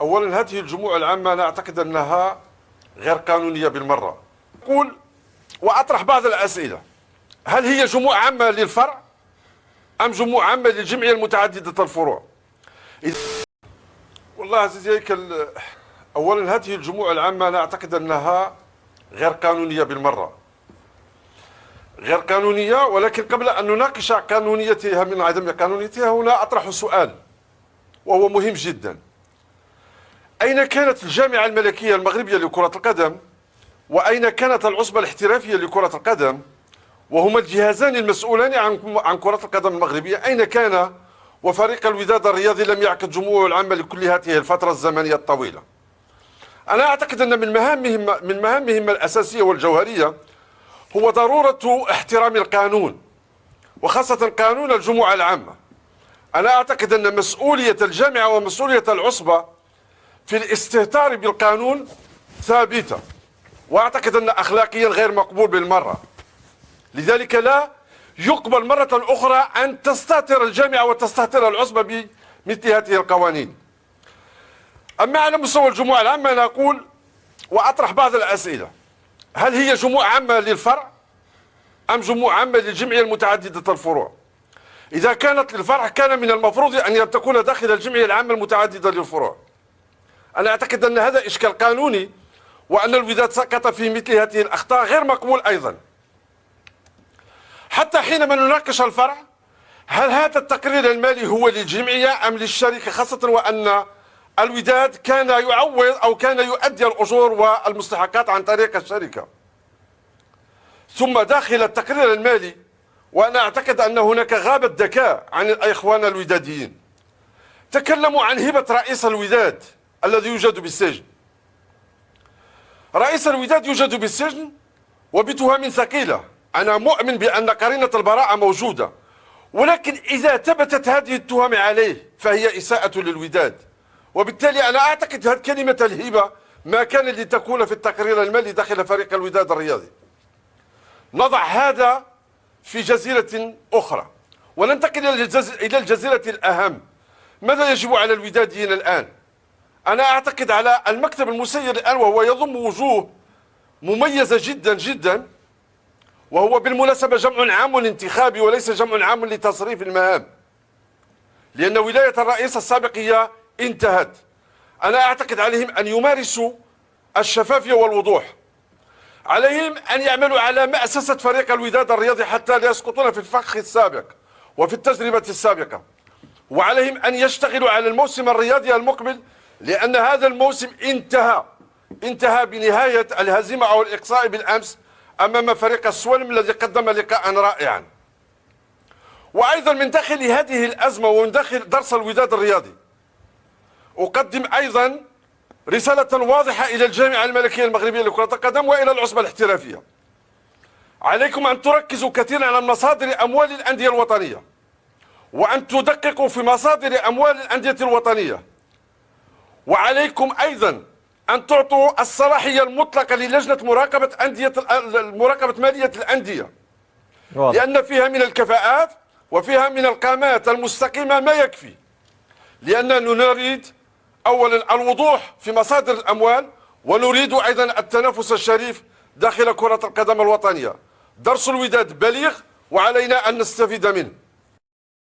أولا هذه الجموع العامة أنا أعتقد أنها غير قانونية بالمرة. أقول وأطرح بعض الأسئلة: هل هي جموع عامة للفرع أم جموع عامة للجمعية المتعددة الفروع؟ والله عزيزي هيكل، أولا هذه الجموع العامة أنا أعتقد أنها غير قانونية بالمرة، غير قانونية. ولكن قبل أن نناقش قانونيتها من عدم قانونيتها، هنا أطرح سؤال وهو مهم جدا: أين كانت الجامعة الملكية المغربية لكرة القدم؟ وأين كانت العصبة الاحترافية لكرة القدم؟ وهما الجهازان المسؤولان عن كرة القدم المغربية، أين كان؟ وفريق الوداد الرياضي لم يعقد جموعه العامة لكل هذه الفترة الزمنية الطويلة. أنا أعتقد أن من مهامهم الأساسية والجوهرية هو ضرورة احترام القانون، وخاصة قانون الجموع العامة. أنا أعتقد أن مسؤولية الجامعة ومسؤولية العصبة في الاستهتار بالقانون ثابتة، وأعتقد أن أخلاقيا غير مقبول بالمرة. لذلك لا يقبل مرة أخرى أن تستهتر الجامعة وتستهتر العصبة بمثل هذه القوانين. أما على مستوى الجموع العامة أنا أقول وأطرح بعض الأسئلة: هل هي جموع عامة للفرع أم جموع عامة للجمعية المتعددة الفروع؟ إذا كانت للفرع كان من المفروض أن تكون داخل الجمعية العامة المتعددة للفروع. أنا أعتقد أن هذا إشكال قانوني، وأن الوداد سقط في مثل هذه الأخطاء غير مقبول أيضا. حتى حينما نناقش الفرع، هل هذا التقرير المالي هو للجمعية أم للشركة، خاصة وأن الوداد كان يعوض أو كان يؤدي الأجور والمستحقات عن طريق الشركة؟ ثم داخل التقرير المالي، وأنا أعتقد أن هناك غابة ذكاء عن الإخوان الوداديين، تكلموا عن هبة رئيس الوداد الذي يوجد بالسجن. رئيس الوداد يوجد بالسجن وبتهم ثقيلة. أنا مؤمن بأن قرينة البراءة موجودة، ولكن إذا ثبتت هذه التهم عليه فهي إساءة للوداد. وبالتالي أنا أعتقد هذه كلمة الهبة ما كان لتكون في التقرير المالي داخل فريق الوداد الرياضي. نضع هذا في جزيرة أخرى وننتقل إلى الجزيرة الأهم: ماذا يجب على الوداديين الآن؟ أنا أعتقد على المكتب المسير الآن، وهو يضم وجوه مميزة جدا جدا، وهو بالمناسبة جمع عام انتخابي وليس جمع عام لتصريف المهام، لأن ولاية الرئيس السابقية انتهت. أنا أعتقد عليهم أن يمارسوا الشفافية والوضوح، عليهم أن يعملوا على مأسسة فريق الوداد الرياضي حتى لا يسقطون في الفخ السابق وفي التجربة السابقة، وعليهم أن يشتغلوا على الموسم الرياضي المقبل، لأن هذا الموسم انتهى بنهاية الهزيمة أو الإقصاء بالأمس أمام فريق السوالم الذي قدم لقاء رائعا. وأيضا من داخل هذه الأزمة ومن داخل درس الوداد الرياضي، أقدم أيضا رسالة واضحة إلى الجامعة الملكية المغربية لكرة القدم وإلى العصبة الاحترافية: عليكم أن تركزوا كثيرا على مصادر أموال الأندية الوطنية، وأن تدققوا في مصادر أموال الأندية الوطنية، وعليكم أيضا أن تعطوا الصلاحية المطلقة للجنة مراقبة مالية الأندية، لأن فيها من الكفاءات وفيها من القامات المستقيمة ما يكفي. لأننا نريد أولا الوضوح في مصادر الأموال، ونريد أيضا التنافس الشريف داخل كرة القدم الوطنية. درس الوداد بليغ وعلينا أن نستفيد منه.